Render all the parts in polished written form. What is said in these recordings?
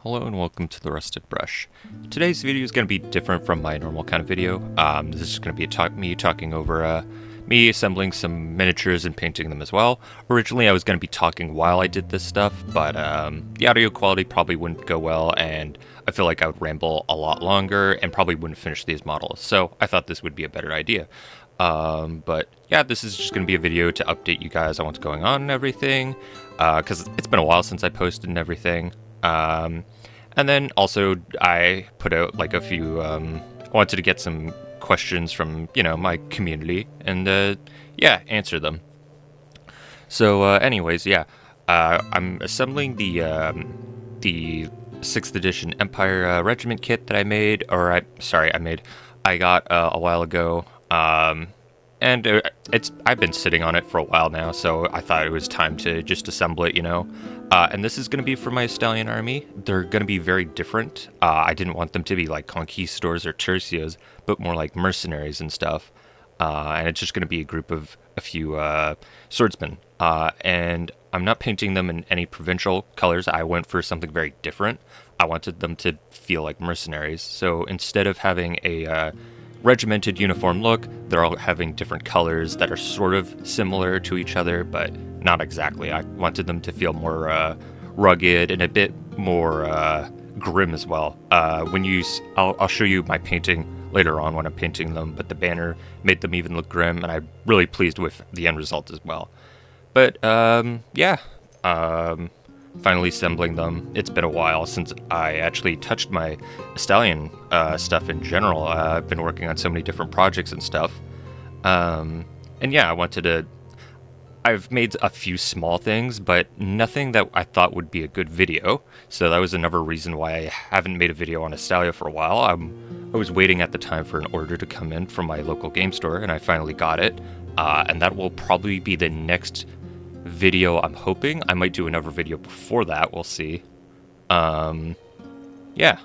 Hello and welcome to the Rusted Brush. Today's video is going to be different from my normal kind of video. This is going to be me talking over me assembling some miniatures and painting them as well. Originally I was going to be talking while I did this stuff, but the audio quality probably wouldn't go well, and I feel like I would ramble a lot longer and probably wouldn't finish these models, so I thought this would be a better idea. But yeah, this is just going to be a video to update you guys on what's going on and everything, because it's been a while since I posted and everything. And then also I put out like a few, I wanted to get some questions from, my community and, yeah, answer them. So, anyways, yeah, I'm assembling the 6th edition Empire Regiment kit that I made, I got a while ago, and I've been sitting on it for a while now, so I thought it was time to just assemble it, and this is going to be for my Estalian army. They're going to be very different. I didn't want them to be like conquistadors or tercios, but more like mercenaries and stuff. And it's just going to be a group of a few swordsmen. And I'm not painting them in any provincial colors. I went for something very different. I wanted them to feel like mercenaries. So instead of having a regimented uniform look, they're all having different colors that are sort of similar to each other, but not exactly. I wanted them to feel more rugged and a bit more grim as well. I'll show you my painting later on when I'm painting them, but the banner made them even look grim, and I'm really pleased with the end result as well. But yeah, finally assembling them. It's been a while since I actually touched my Estalian stuff in general. I've been working on so many different projects and stuff. And yeah, I've made a few small things, but nothing that I thought would be a good video. So that was another reason why I haven't made a video on Estalia for a while. I was waiting at the time for an order to come in from my local game store, and I finally got it. And that will probably be the next video, I'm hoping. I might do another video before that, we'll see. Yeah.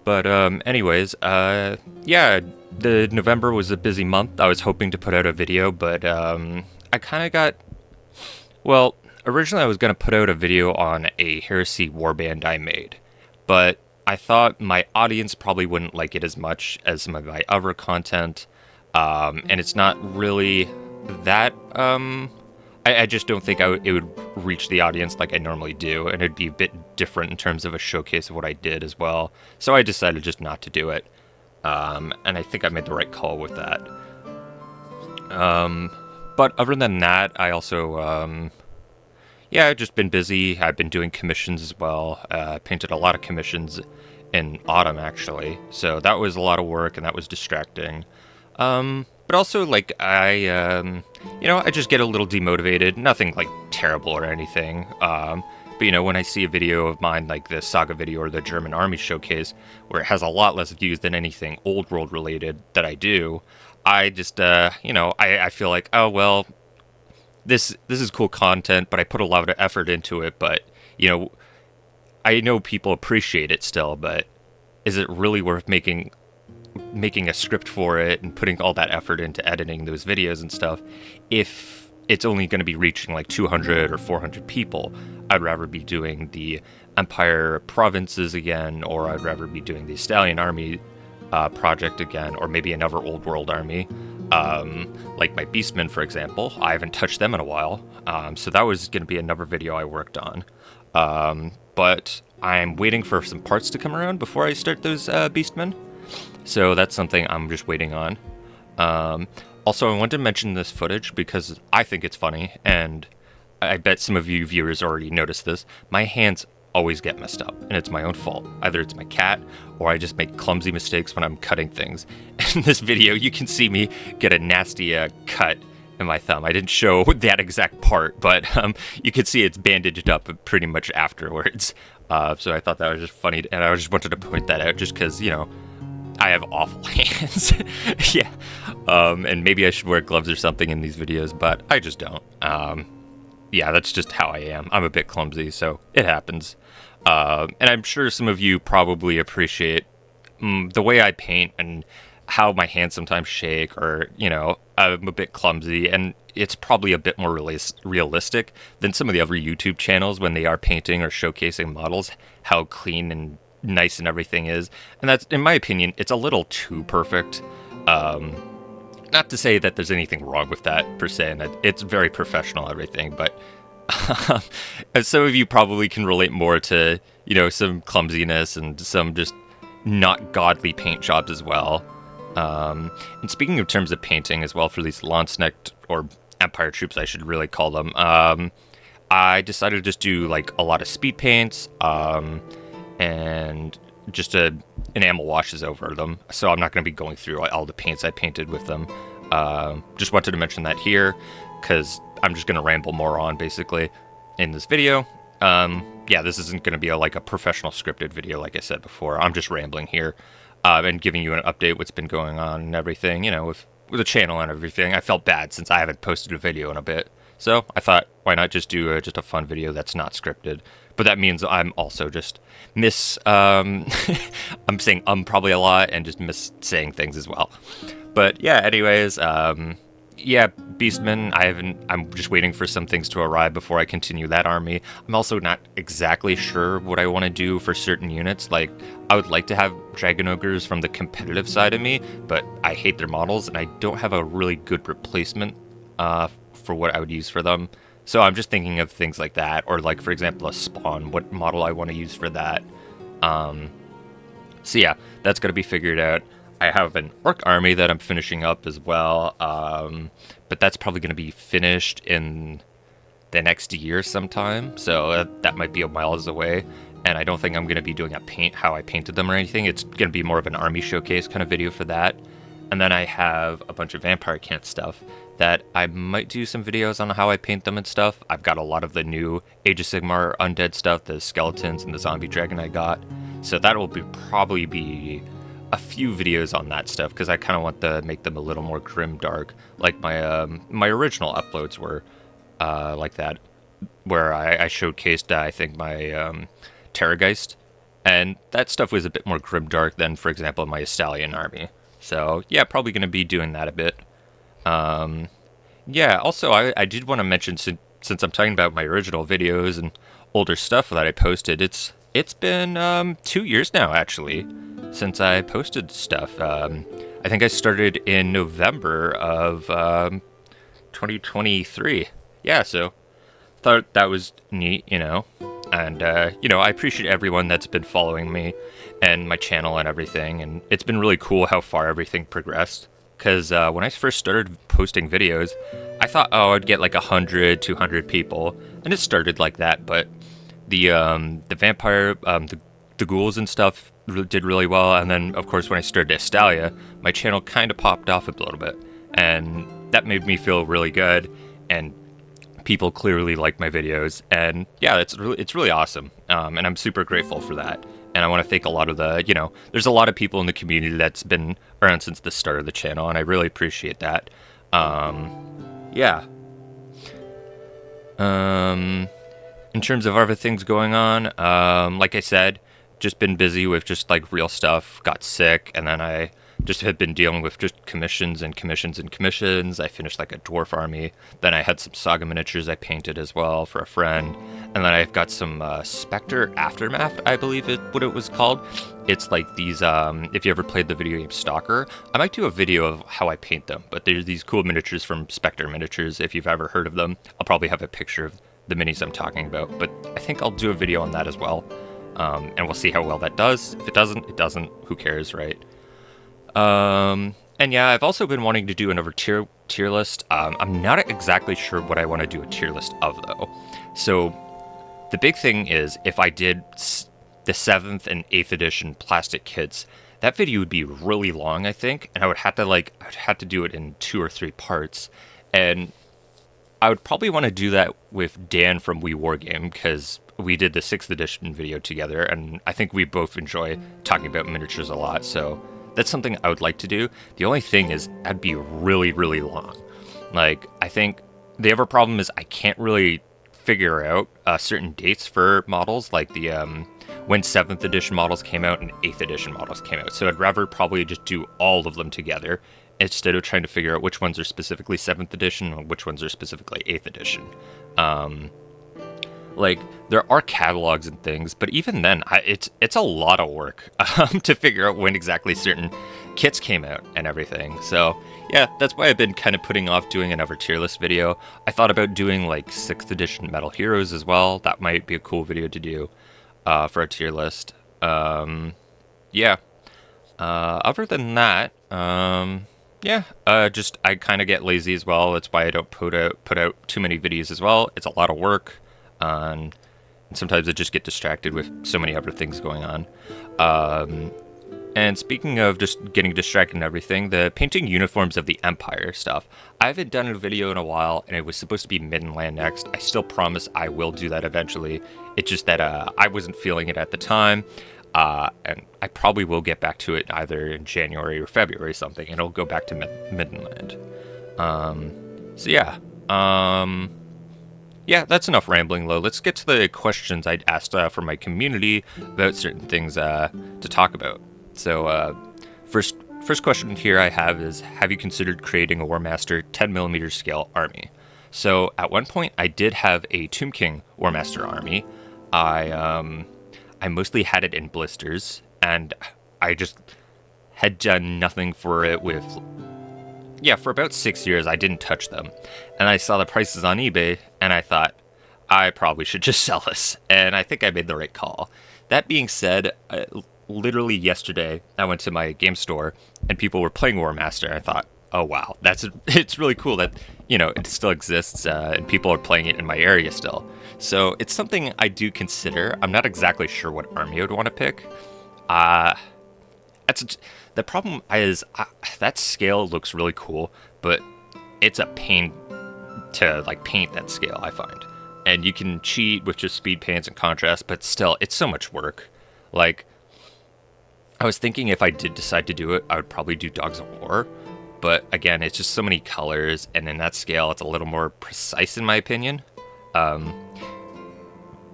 But anyways, yeah, the November was a busy month. I was hoping to put out a video, but I kind of got, well, originally I was going to put out a video on a heresy warband I made, but I thought my audience probably wouldn't like it as much as some of my other content, and it's not really that, I just don't think it would reach the audience like I normally do, and it'd be a bit different in terms of a showcase of what I did as well, so I decided just not to do it, and I think I made the right call with that. But other than that, I also, yeah, I've just been busy. I've been doing commissions as well. Painted a lot of commissions in autumn, actually. So that was a lot of work, and that was distracting. But also, like, I just get a little demotivated. Nothing, like, terrible or anything. But, when I see a video of mine, like the Saga video or the German Army Showcase, where it has a lot less views than anything Old World related that I do, I just, I feel like, oh, well, this is cool content, but I put a lot of effort into it, but, I know people appreciate it still, but is it really worth making a script for it and putting all that effort into editing those videos and stuff if it's only going to be reaching like 200 or 400 people? I'd rather be doing the Empire provinces again, or I'd rather be doing the Estalian army project again, or maybe another Old World army, like my Beastmen, for example. I haven't touched them in a while, so that was going to be another video I worked on. But I'm waiting for some parts to come around before I start those Beastmen, so that's something I'm just waiting on. Also, I wanted to mention this footage because I think it's funny, and I bet some of you viewers already noticed this. My hands always get messed up, and it's my own fault. Either it's my cat, or I just make clumsy mistakes when I'm cutting things. In this video, you can see me get a nasty cut in my thumb. I didn't show that exact part, but you can see it's bandaged up pretty much afterwards. So I thought that was just funny, and I just wanted to point that out just because, I have awful hands. Yeah. And maybe I should wear gloves or something in these videos, but I just don't. Yeah, that's just how I am. I'm a bit clumsy, so it happens. And I'm sure some of you probably appreciate the way I paint and how my hands sometimes shake, or, I'm a bit clumsy. And it's probably a bit more realistic than some of the other YouTube channels when they are painting or showcasing models, how clean and nice and everything is. And that's, in my opinion, it's a little too perfect. Not to say that there's anything wrong with that per se, and that it's very professional, everything, but as some of you probably can relate more to, some clumsiness and some just not godly paint jobs as well. And speaking of terms of painting as well, for these Landsnecht or Empire troops, I should really call them, I decided to just do like a lot of speed paints, and just enamel washes over them. So I'm not going to be going through all the paints I painted with them. Just wanted to mention that here, because I'm just going to ramble more on basically in this video. Yeah, this isn't going to be like a professional scripted video, like I said before. I'm just rambling here, and giving you an update what's been going on and everything, with the channel and everything. I felt bad since I haven't posted a video in a bit. So I thought, why not just do just a fun video that's not scripted? But that means I'm also just I'm saying probably a lot and just saying things as well. But yeah, anyways, yeah, Beastmen, I'm just waiting for some things to arrive before I continue that army. I'm also not exactly sure what I want to do for certain units. Like, I would like to have Dragon Ogres from the competitive side of me, but I hate their models, and I don't have a really good replacement for what I would use for them. So I'm just thinking of things like that, or like, for example, a spawn, what model I want to use for that. So yeah, that's going to be figured out. I have an Orc army that I'm finishing up as well, but that's probably going to be finished in the next year sometime, so that might be a miles away, and I don't think I'm going to be doing how I painted them or anything. It's going to be more of an army showcase kind of video for that. And then I have a bunch of Vampire Camp stuff that I might do some videos on how I paint them and stuff. I've got a lot of the new Age of Sigmar undead stuff, the skeletons and the zombie dragon I got, so that will probably be a few videos on that stuff, because I kind of want to make them a little more grim dark, like my original uploads were like that, where I showcased I think my Terrorgeist, and that stuff was a bit more grim dark than, for example, my Estalian army. So yeah, probably going to be doing that a bit. Yeah, also I did want to mention, since I'm talking about my original videos and older stuff that I posted, it's been 2 years now actually since I posted stuff. I think I started in November of 2023. Yeah, so thought that was neat, and I appreciate everyone that's been following me and my channel and everything, and it's been really cool how far everything progressed, because when I first started posting videos, I thought, I'd get like 100, 200 people, and it started like that, but the vampire, the ghouls and stuff did really well, and then of course when I started Estalia, my channel kind of popped off a little bit, and that made me feel really good, and people clearly like my videos, and yeah, it's really awesome, and I'm super grateful for that. And I want to thank a lot of there's a lot of people in the community that's been around since the start of the channel, and I really appreciate that. Yeah. In terms of other things going on, like I said, just been busy with just like real stuff, got sick, and then I just have been dealing with just commissions and commissions and commissions. I finished like a dwarf army, then I had some saga miniatures I painted as well for a friend, and then I've got some Spectre Aftermath, I believe what it was called. It's like these, if you ever played the video game Stalker, I might do a video of how I paint them, but there's these cool miniatures from Spectre Miniatures, if you've ever heard of them. I'll probably have a picture of the minis I'm talking about, but I think I'll do a video on that as well. And we'll see how well that does. If it doesn't, it doesn't. Who cares, right? And yeah, I've also been wanting to do another tier list. I'm not exactly sure what I want to do a tier list of, though. So the big thing is, if I did the 7th and 8th edition plastic kits, that video would be really long, I think, and I would have to do it in 2 or 3 parts, and I would probably want to do that with Dan from We Wargame, because we did the 6th edition video together, and I think we both enjoy talking about miniatures a lot, so that's something I would like to do. The only thing is, that'd be really, really long. Like, I think the other problem is I can't really figure out certain dates for models, like the when 7th edition models came out and 8th edition models came out, so I'd rather probably just do all of them together instead of trying to figure out which ones are specifically 7th edition and which ones are specifically 8th edition. Like, there are catalogs and things, but even then, it's a lot of work to figure out when exactly certain kits came out and everything. So, yeah, that's why I've been kind of putting off doing another tier list video. I thought about doing, like, 6th edition Metal Heroes as well. That might be a cool video to do for a tier list. Yeah. Other than that, yeah, just I kind of get lazy as well. That's why I don't put out too many videos as well. It's a lot of work. And sometimes I just get distracted with so many other things going on. And speaking of just getting distracted and everything, the painting uniforms of the Empire stuff. I haven't done a video in a while, and it was supposed to be Midland next. I still promise I will do that eventually. It's just that I wasn't feeling it at the time. And I probably will get back to it either in January or February or something, and it'll go back to Midland. So yeah. Yeah, that's enough rambling, though. Let's get to the questions I'd asked from my community about certain things to talk about. So, first question here I have is, have you considered creating a Warmaster 10mm scale army? So, at one point, I did have a Tomb King Warmaster army. I mostly had it in blisters, and I just had done nothing for it with... Yeah, for about 6 years, I didn't touch them. And I saw the prices on eBay, and I thought, I probably should just sell this. And I think I made the right call. That being said, literally yesterday, I went to my game store, and people were playing Warmaster. I thought, oh wow, it's really cool that, you know, it still exists, and people are playing it in my area still. So it's something I do consider. I'm not exactly sure what army I would want to pick. The problem is that scale looks really cool, but it's a pain to like paint that scale, I find. And you can cheat with just speed paints and contrast, but still, it's so much work. Like, I was thinking if I did decide to do it, I would probably do Dogs of War. But again, it's just so many colors, and in that scale, it's a little more precise in my opinion.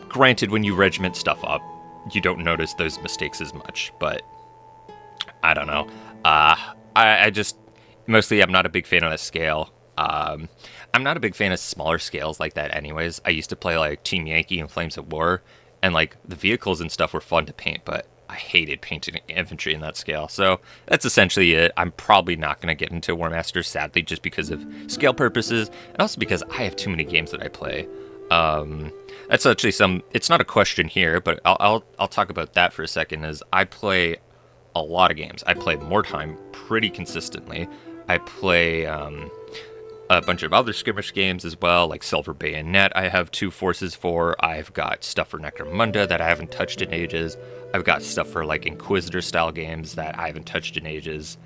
Granted, when you regiment stuff up, you don't notice those mistakes as much, but I don't know. I just, mostly I'm not a big fan of the scale. I'm not a big fan of smaller scales like that anyways. I used to play like Team Yankee and Flames of War, and like the vehicles and stuff were fun to paint, but I hated painting infantry in that scale. So that's essentially it. I'm probably not going to get into Warmaster, sadly, just because of scale purposes, and also because I have too many games that I play. That's actually it's not a question here, but I'll talk about that for a second, is I play a lot of games. I play Mordheim pretty consistently. I play a bunch of other skirmish games as well, like Silver Bayonet I have 2 forces for. I've got stuff for Necromunda that I haven't touched in ages. I've got stuff for like Inquisitor style games that I haven't touched in ages.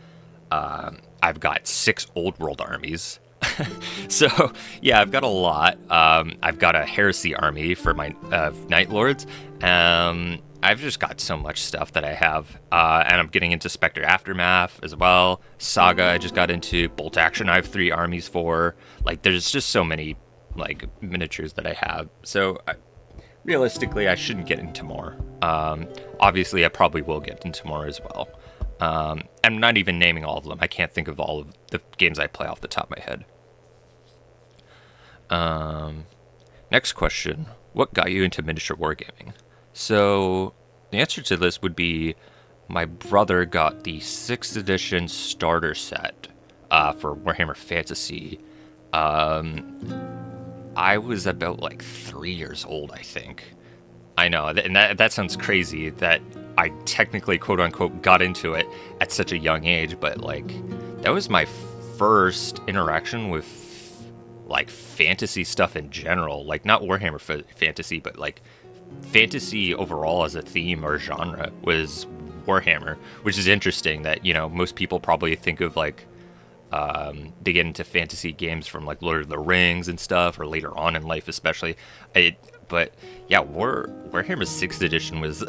I've got 6 old world armies. So yeah, I've got a lot. I've got a heresy army for my Night Lords. I've just got so much stuff that I have, and I'm getting into Spectre Aftermath as well. Saga I just got into. Bolt Action I have 3 armies for. Like, there's just so many like miniatures that I have. So realistically, I shouldn't get into more. Obviously, I probably will get into more as well. I'm not even naming all of them. I can't think of all of the games I play off the top of my head. Next question. What got you into miniature wargaming? So, the answer to this would be my brother got the 6th edition starter set for Warhammer Fantasy. I was about like 3 years old, I think. I know, and that sounds crazy that I technically, quote unquote, got into it at such a young age, but like, that was my first interaction with like fantasy stuff in general. Like, not Warhammer fantasy, but like fantasy overall as a theme or genre was Warhammer, which is interesting that, you know, most people probably think of like they get into fantasy games from like Lord of the Rings and stuff, or later on in life especially. But yeah, Warhammer 6th edition was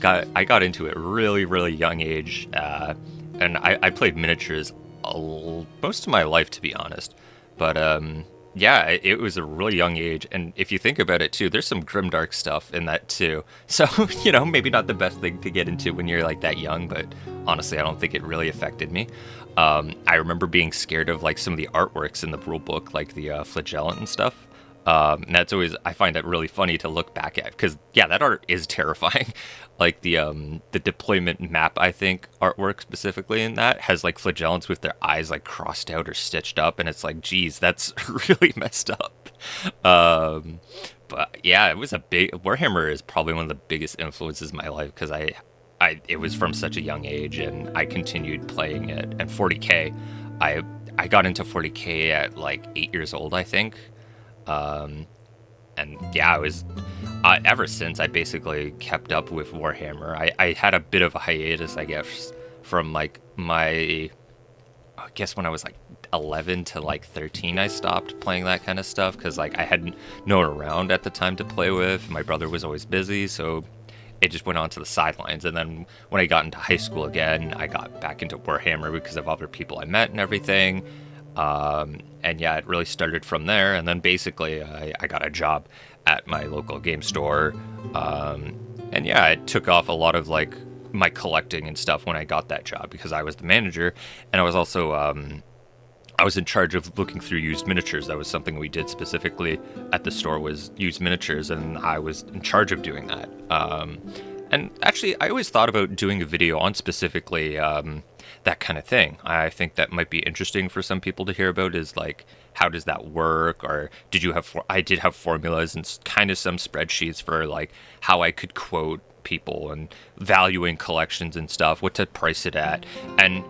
I got into it really young age, and I played miniatures most of my life, to be honest. But Yeah, it was a really young age, and if you think about it too, there's some grimdark stuff in that too. So, maybe not the best thing to get into when you're like that young, but honestly, I don't think it really affected me. I remember being scared of like some of the artworks in the rule book, like the flagellant and stuff. And that's always I find that really funny to look back at because yeah, that art is terrifying. Like the deployment map, I think artwork specifically in that has like flagellants with their eyes like crossed out or stitched up, and it's like, geez, that's really messed up. Um, but yeah, it was a big Warhammer is probably one of the biggest influences in my life because it was from such a young age, and I continued playing it. And 40k, I I got into 40k at like 8 years old, I think. Um, and yeah, I was ever since I basically kept up with Warhammer. I had a bit of a hiatus, I guess, from like I guess when I was like 11 to like 13, I stopped playing that kind of stuff because like I hadn't no one around at the time to play with. My brother was always busy, so it just went on to the sidelines. And then when I got into high school again, I got back into Warhammer because of other people I met and everything. And yeah, it really started from there. And then basically, I got a job at my local game store. And yeah, it took off a lot of like my collecting and stuff when I got that job because I was the manager, and I was also I was in charge of looking through used miniatures. That was something we did specifically at the store, was used miniatures, and I was in charge of doing that. And actually, I always thought about doing a video on specifically that kind of thing. I think that might be interesting for some people to hear about, is like, how does that work? Or did you have, I did have formulas and kind of some spreadsheets for like how I could quote people and valuing collections and stuff, what to price it at. And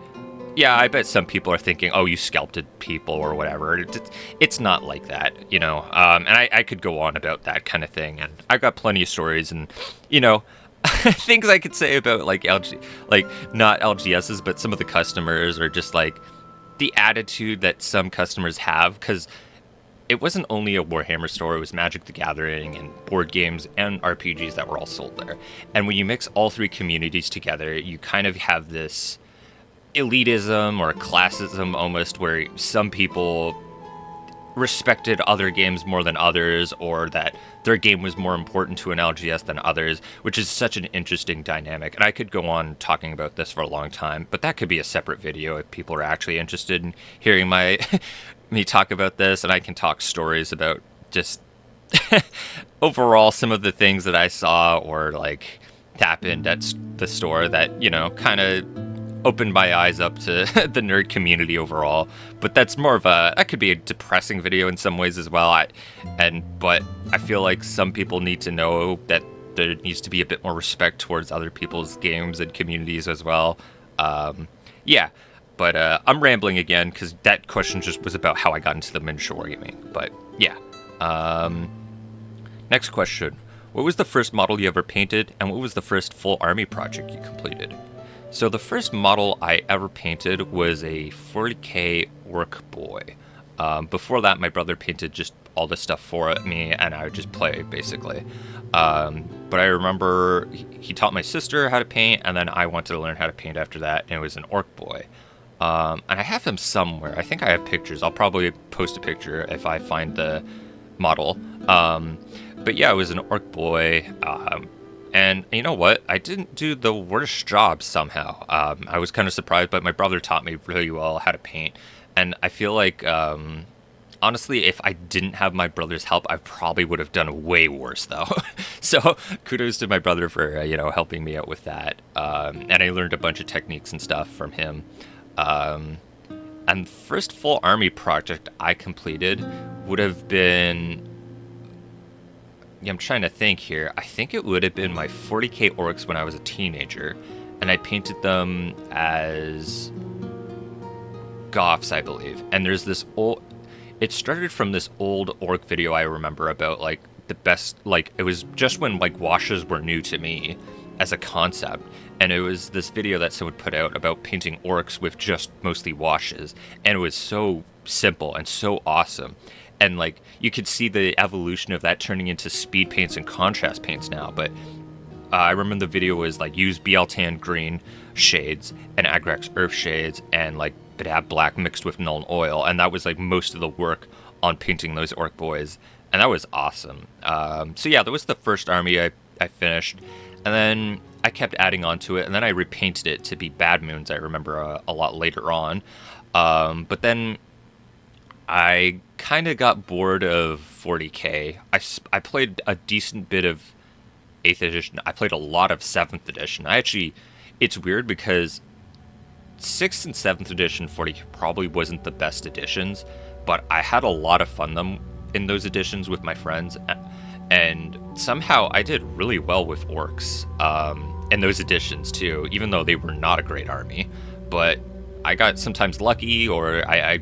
yeah, I bet some people are thinking, oh, you scalped people or whatever. It's not like that, you know. And I could go on about that kind of thing. And I've got plenty of stories and, you know, things I could say about like like not LGSs, but some of the customers, or just like the attitude that some customers have. Because it wasn't only a Warhammer store, it was Magic the Gathering and board games and RPGs that were all sold there. And when you mix all three communities together, you kind of have this elitism or classism almost, where some people respected other games more than others, or that their game was more important to an LGS than others, which is such an interesting dynamic. And I could go on talking about this for a long time, but that could be a separate video if people are actually interested in hearing my me talk about this. And I can talk stories about just overall some of the things that I saw or like happened at the store that, you know, kind of opened my eyes up to the nerd community overall. But that's more of that could be a depressing video in some ways as well. But I feel like some people need to know that there needs to be a bit more respect towards other people's games and communities as well. Yeah, but I'm rambling again because that question just was about how I got into the miniature wargaming. But yeah. Next question. What was the first model you ever painted, and what was the first full army project you completed? So the first model I ever painted was a 40k orc boy. Before that, my brother painted just all the stuff for me, and I would just play, basically. But I remember he taught my sister how to paint, and then I wanted to learn how to paint after that, and it was an orc boy. And I have him somewhere. I think I have pictures. I'll probably post a picture if I find the model. But yeah, it was an orc boy. And you know what? I didn't do the worst job somehow. I was kind of surprised, but my brother taught me really well how to paint. And I feel like, honestly, if I didn't have my brother's help, I probably would have done way worse, though. So kudos to my brother for, helping me out with that. And I learned a bunch of techniques and stuff from him. And first full army project I completed would have been... I'm trying to think here. I think it would have been my 40k orcs when I was a teenager, and I painted them as goths, I believe. And there's this it started from this old orc video I remember about like the best, like it was just when like washes were new to me as a concept, and it was this video that someone put out about painting orcs with just mostly washes, and it was so simple and so awesome. And like you could see the evolution of that turning into speed paints and contrast paints now. But I remember the video was like use BL tan green shades and Agrax earth shades, and like but have black mixed with Nuln oil, and that was like most of the work on painting those orc boys, and that was awesome. So yeah, that was the first army I finished, and then I kept adding on to it, and then I repainted it to be Bad Moons, I remember, a lot later on. But then I kind of got bored of 40k. I played a decent bit of 8th edition. I played a lot of 7th edition. It's weird because 6th and 7th edition 40 probably wasn't the best editions, but I had a lot of fun in those editions with my friends, and somehow I did really well with orcs in those editions too, even though they were not a great army. But I got sometimes lucky, or I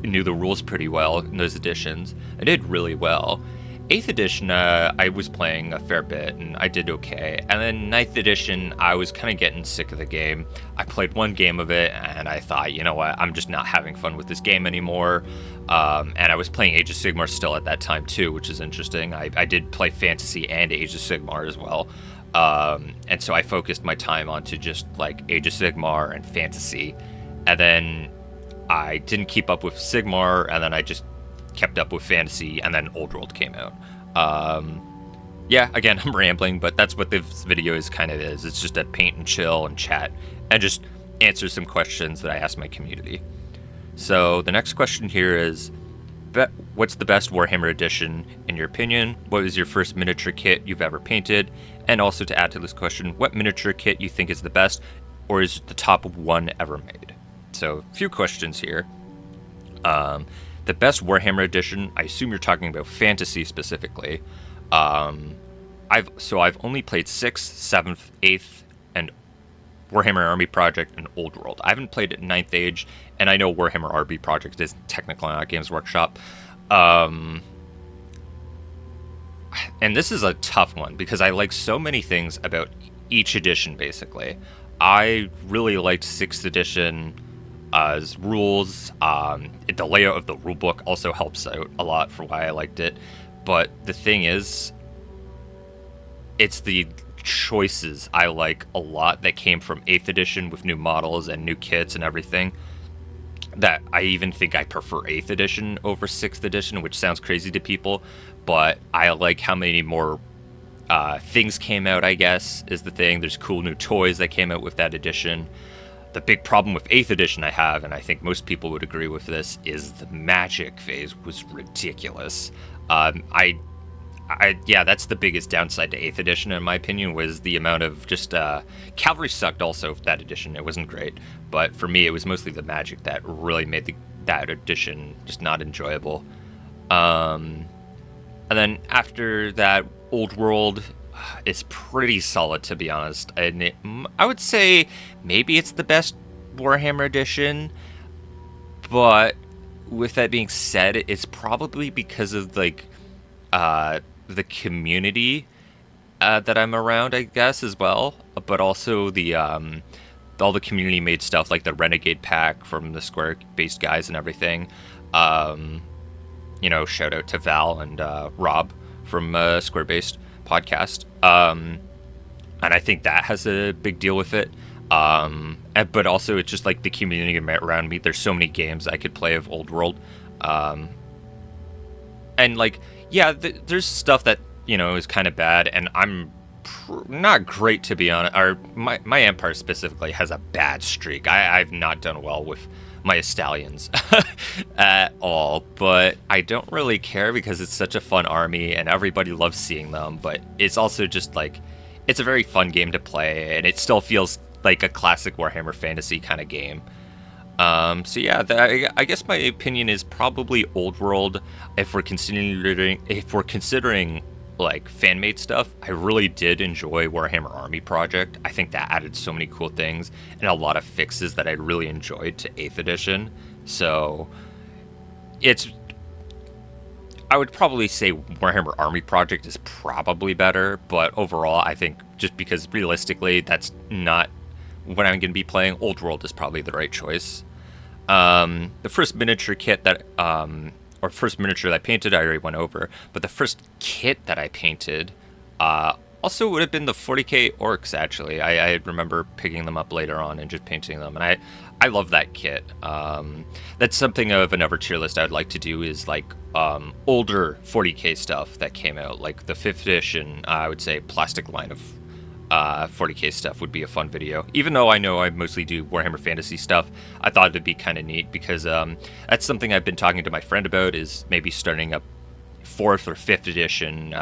knew the rules pretty well in those editions. I did really well. 8th edition, I was playing a fair bit, and I did okay. And then 9th edition, I was kind of getting sick of the game. I played one game of it, and I thought, you know what, I'm just not having fun with this game anymore. And I was playing Age of Sigmar still at that time, too, which is interesting. I did play Fantasy and Age of Sigmar as well. And so I focused my time onto just, like, Age of Sigmar and Fantasy. And then I didn't keep up with Sigmar, and then I just kept up with Fantasy, and then Old World came out. Yeah, again, I'm rambling, but that's what this video is kind of is. It's just a paint and chill and chat, and just answer some questions that I asked my community. So the next question here is, what's the best Warhammer edition in your opinion? What was your first miniature kit you've ever painted? And also, to add to this question, what miniature kit you think is the best, or is it the top one ever made? So a few questions here. The best Warhammer edition, I assume you're talking about Fantasy specifically. I've only played 6th, 7th, 8th, and Warhammer Army Project and Old World. I haven't played 9th Age, and I know Warhammer RB Project is technically not Games Workshop. And this is a tough one because I like so many things about each edition, basically. I really liked 6th edition rules. The layout of the rulebook also helps out a lot for why I liked it. But the thing is, it's the choices I like a lot that came from 8th edition with new models and new kits and everything, that I even think I prefer 8th edition over 6th edition, which sounds crazy to people, but I like how many more things came out, I guess, is the thing. There's cool new toys that came out with that edition. The big problem with 8th edition I have, and I think most people would agree with this, is the magic phase was ridiculous. Yeah, that's the biggest downside to 8th edition, in my opinion, was the amount of just... Cavalry sucked also that edition. It wasn't great. But for me, it was mostly the magic that really made that edition just not enjoyable. And then after that, Old World is pretty solid, to be honest. And I would say maybe it's the best Warhammer edition. But with that being said, it's probably because of, like... the community that I'm around, I guess, as well, but also all the community made stuff like the Renegade pack from the Square-based guys and everything. Shout out to Val and Rob from Square-based podcast. And I think that has a big deal with it. But also it's just like the community around me. There's so many games I could play of Old World. And like, yeah, there's stuff that, is kind of bad, and I'm not great, to be honest. My Empire specifically has a bad streak. I've not done well with my Estalians at all, but I don't really care because it's such a fun army, and everybody loves seeing them, but it's also just, like, it's a very fun game to play, and it still feels like a classic Warhammer Fantasy kind of game. So yeah, I guess my opinion is probably Old World. If we're considering like fan-made stuff, I really did enjoy Warhammer Army Project. I think that added so many cool things and a lot of fixes that I really enjoyed to 8th edition. So I would probably say Warhammer Army Project is probably better, but overall, I think just because realistically, that's not what I'm going to be playing, Old World is probably the right choice. The first miniature kit that I painted, I already went over, but the first kit that I painted, Also, would have been the 40k orcs. Actually, I remember picking them up later on and just painting them, and I love that kit. That's something of another tier list I'd like to do is like older 40k stuff that came out, like the 5th edition. I would say plastic line of 40k stuff would be a fun video. Even though I know I mostly do Warhammer Fantasy stuff, I thought it'd be kind of neat because that's something I've been talking to my friend about, is maybe starting up 4th or 5th edition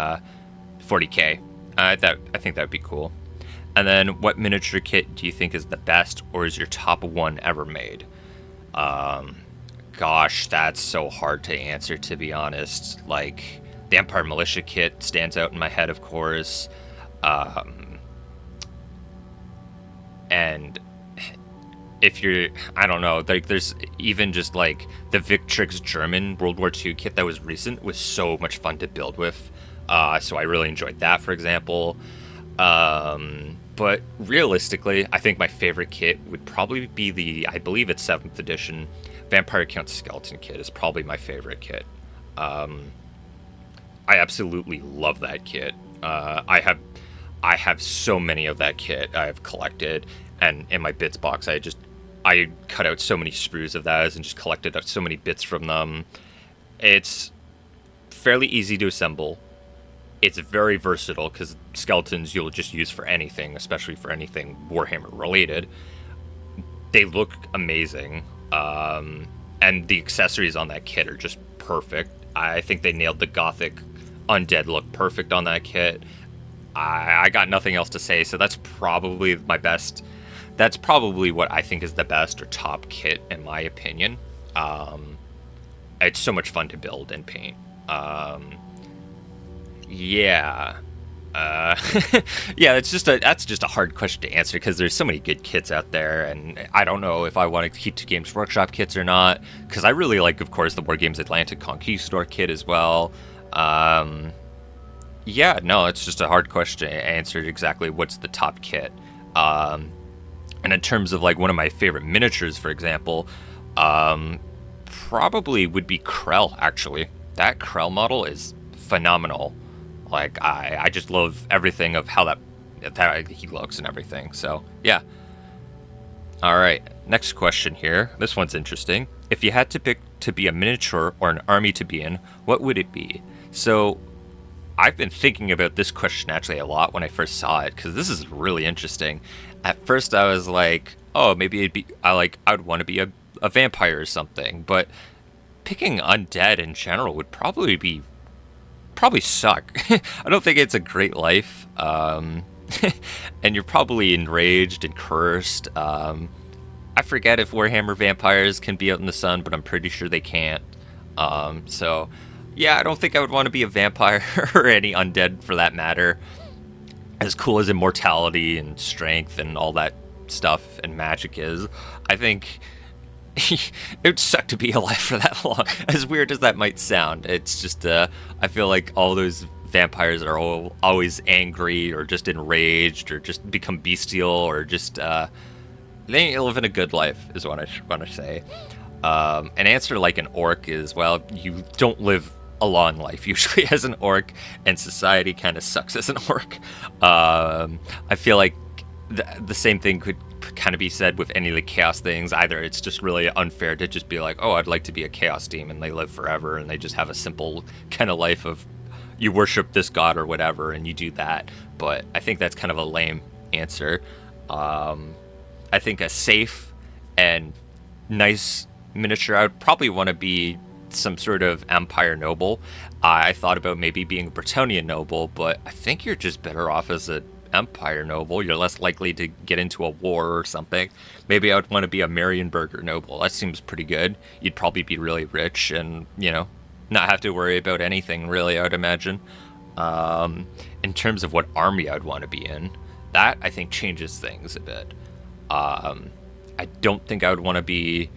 40k. I think that would be cool. And then, what miniature kit do you think is the best, or is your top one ever made? Gosh, that's so hard to answer, to be honest. Like, the Empire Militia kit stands out in my head, of course. And if you're, I don't know, like, there's even just like the Victrix German World War II kit that was recent was so much fun to build with. So I really enjoyed that, for example. But realistically, I think my favorite kit would probably be I believe it's 7th edition Vampire Count Skeleton kit is probably my favorite kit. I absolutely love that kit. I have so many of that kit I've collected, and in my bits box, I cut out so many sprues of those and just collected so many bits from them. It's fairly easy to assemble. It's very versatile because skeletons you'll just use for anything, especially for anything Warhammer related. They look amazing, and the accessories on that kit are just perfect. I think they nailed the gothic undead look perfect on that kit. I got nothing else to say, so that's probably my best. That's probably what I think is the best or top kit in my opinion. It's so much fun to build and paint. Yeah. Yeah, that's just a hard question to answer because there's so many good kits out there, and I don't know if I want to keep to Games Workshop kits or not, because I really like, of course, the War Games Atlantic Conquistador kit as well. Yeah, no, it's just a hard question to answer exactly what's the top kit. And in terms of like one of my favorite miniatures, for example, probably would be Krell, actually. That Krell model is phenomenal. Like, I just love everything of how that he looks and everything. So, yeah. All right, next question here. This one's interesting. If you had to pick to be a miniature or an army to be in, what would it be? So, I've been thinking about this question actually a lot when I first saw it, because this is really interesting. At first, I was like, oh, maybe I would want to be a vampire or something. But picking undead in general would probably suck. I don't think it's a great life. And you're probably enraged and cursed. I forget if Warhammer vampires can be out in the sun, but I'm pretty sure they can't. So, yeah, I don't think I would want to be a vampire or any undead for that matter. As cool as immortality and strength and all that stuff and magic is, I think it would suck to be alive for that long. As weird as that might sound, it's just I feel like all those vampires are always angry or just enraged or just become bestial or just they ain't living a good life is what I want to say. An answer like an orc is, well, you don't live a long life usually as an orc, and society kind of sucks as an orc. I feel like the same thing could kind of be said with any of the chaos things. Either it's just really unfair to just be like, oh, I'd like to be a chaos demon, they live forever and they just have a simple kind of life of you worship this god or whatever and you do that. But I think that's kind of a lame answer. I think a safe and nice miniature, I would probably want to be some sort of empire noble. I thought about maybe being a Bretonnian noble, but I think you're just better off as an empire noble. You're less likely to get into a war or something. Maybe I would want to be a Marienburger noble. That seems pretty good. You'd probably be really rich and, not have to worry about anything really, I would imagine. In terms of what army I'd want to be in, that I think changes things a bit. I don't think I would want to be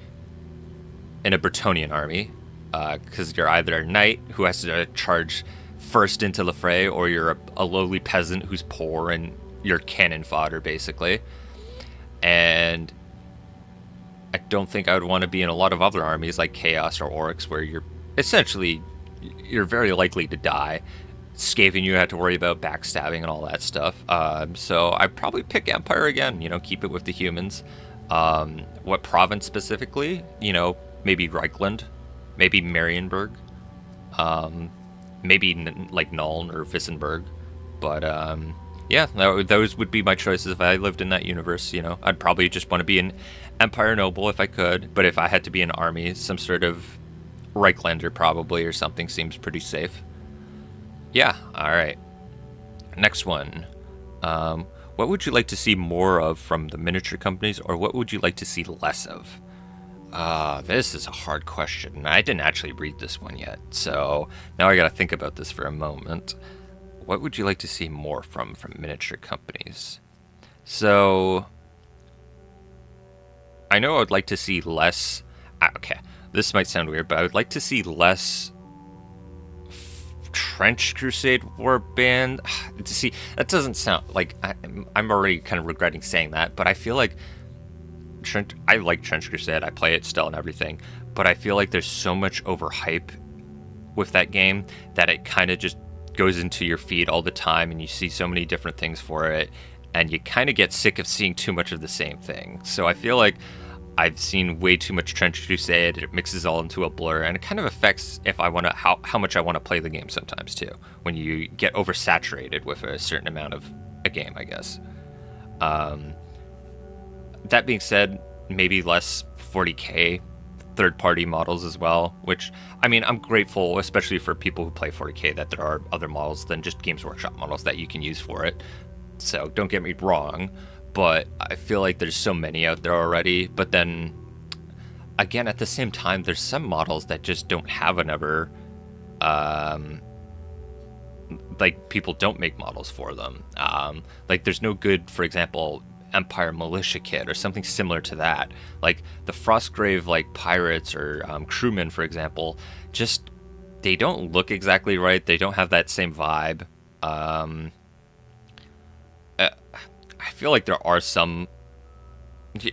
in a Bretonnian army, because you're either a knight who has to charge first into the fray, or you're a lowly peasant who's poor and you're cannon fodder, basically. And I don't think I would want to be in a lot of other armies like Chaos or Oryx, where you're very likely to die. Skaven, you had to worry about backstabbing and all that stuff. So I'd probably pick Empire again. Keep it with the humans. What province specifically? Maybe Reichland, maybe Marienburg, maybe like Nuln or Wissenberg. But yeah, those would be my choices if I lived in that universe. I'd probably just want to be an Empire noble if I could. But if I had to be an army, some sort of Reichlander probably or something seems pretty safe. Yeah, alright. Next one. What would you like to see more of from the miniature companies, or what would you like to see less of? This is a hard question. I didn't actually read this one yet, so now I gotta think about this for a moment. What would you like to see more from miniature companies? So, I know I would like to see less... Okay, this might sound weird, but I would like to see less... Trench Crusade warband. See, that doesn't sound like I'm already kind of regretting saying that, but I feel like I like Trench Crusade. I play it still and everything, but I feel like there's so much overhype with that game that it kind of just goes into your feed all the time, and you see so many different things for it, and you kind of get sick of seeing too much of the same thing. So I feel like I've seen way too much Trench Crusade. It mixes all into a blur, and it kind of affects if I want to how much I want to play the game sometimes too. When you get oversaturated with a certain amount of a game, I guess. That being said, maybe less 40k third-party models as well. Which I'm grateful, especially for people who play 40k, that there are other models than just Games Workshop models that you can use for it. So don't get me wrong. But I feel like there's so many out there already. But then, again, at the same time, there's some models that just don't have another... like, people don't make models for them. Like, there's no good, for example, Empire Militia kit or something similar to that. Like, the Frostgrave, like, pirates or crewmen, for example, just... They don't look exactly right. They don't have that same vibe. I feel like there are some...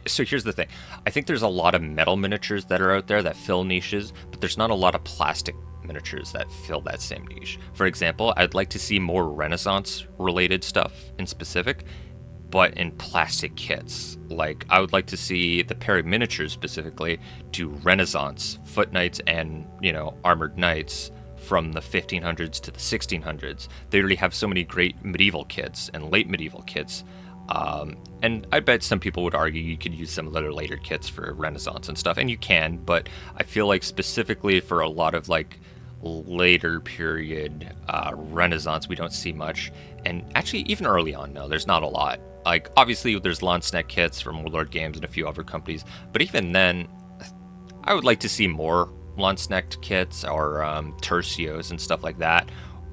So here's the thing. I think there's a lot of metal miniatures that are out there that fill niches, but there's not a lot of plastic miniatures that fill that same niche. For example, I'd like to see more Renaissance-related stuff in specific, but in plastic kits. Like, I would like to see the Perry miniatures specifically do Renaissance foot knights and, armored knights from the 1500s to the 1600s. They already have so many great medieval kits and late medieval kits. And I bet some people would argue you could use some of the later kits for Renaissance and stuff, and you can, but I feel like specifically for a lot of like later period Renaissance, we don't see much. And actually, even early on, no, there's not a lot. Like, obviously, there's Launchneck kits from Warlord Games and a few other companies, but even then, I would like to see more Launchneck kits or Tercios and stuff like that,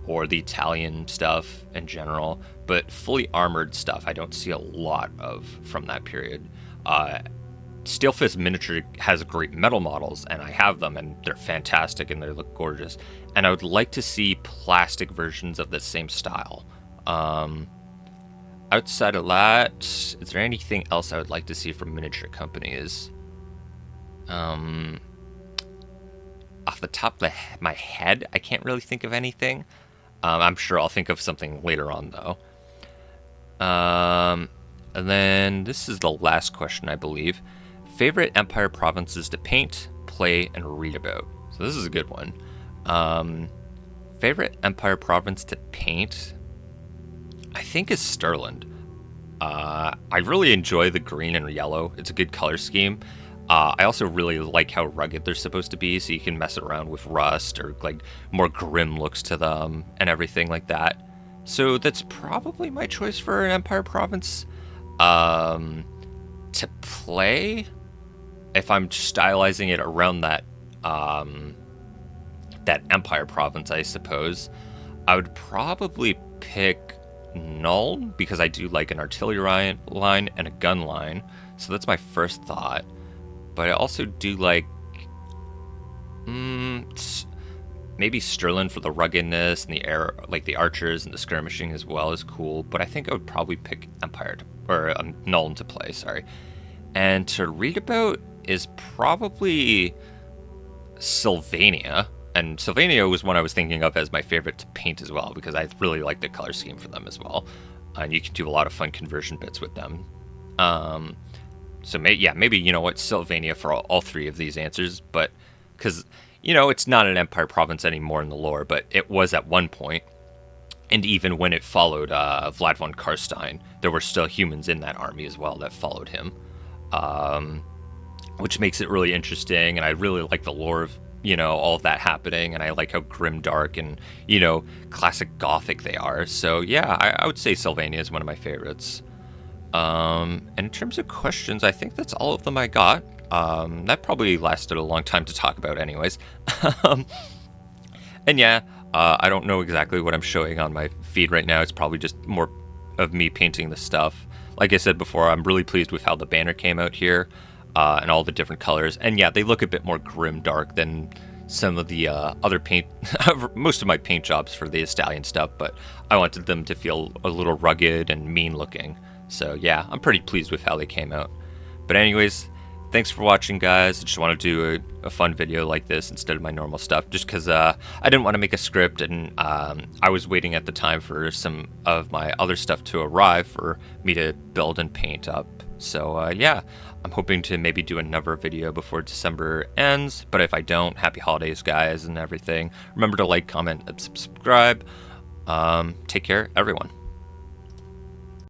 or the Italian stuff in general. But fully armored stuff, I don't see a lot of from that period. Steelfist Miniature has great metal models, and I have them, and they're fantastic, and they look gorgeous. And I would like to see plastic versions of the same style. Outside of that, is there anything else I would like to see from miniature companies? Off the top of my head, I can't really think of anything. I'm sure I'll think of something later on, though. And then this is the last question, I believe. Favorite Empire provinces to paint, play, and read about. So this is a good one. Favorite Empire province to paint, I think, is Stirland. I really enjoy the green and yellow. It's a good color scheme. I also really like how rugged they're supposed to be, so you can mess around with rust or like more grim looks to them and everything like that. So that's probably my choice for an Empire province. To play, if I'm stylizing it around that that Empire province, I suppose, I would probably pick Nuln, because I do like an artillery line and a gun line. So that's my first thought. But I also do like maybe Stirland for the ruggedness and the air, like the archers and the skirmishing as well is cool. But I think I would probably pick Empire or Nuln to play. Sorry, and to read about is probably Sylvania. And Sylvania was one I was thinking of as my favorite to paint as well, because I really like the color scheme for them as well. And you can do a lot of fun conversion bits with them. So maybe, you know what, Sylvania for all three of these answers, but because, you know, it's not an empire province anymore in the lore, but it was at one point. And even when it followed Vlad von Karstein, there were still humans in that army as well that followed him, which makes it really interesting. And I really like the lore of, you know, all of that happening, and I like how grim dark and, you know, classic Gothic they are. So yeah, I would say Sylvania is one of my favorites. And in terms of questions, I think that's all of them I got. That probably lasted a long time to talk about anyways. And yeah, I don't know exactly what I'm showing on my feed right now. It's probably just more of me painting the stuff. Like I said before, I'm really pleased with how the banner came out here, and all the different colors. And yeah, they look a bit more grim dark than some of the other paint, most of my paint jobs for the Estalian stuff, but I wanted them to feel a little rugged and mean looking. So yeah, I'm pretty pleased with how they came out. But anyways, thanks for watching, guys. I just want to do a fun video like this instead of my normal stuff, just because I didn't want to make a script, and I was waiting at the time for some of my other stuff to arrive for me to build and paint up. So yeah, I'm hoping to maybe do another video before December ends, but if I don't, happy holidays, guys, and everything. Remember to like, comment, and subscribe. Take care, everyone.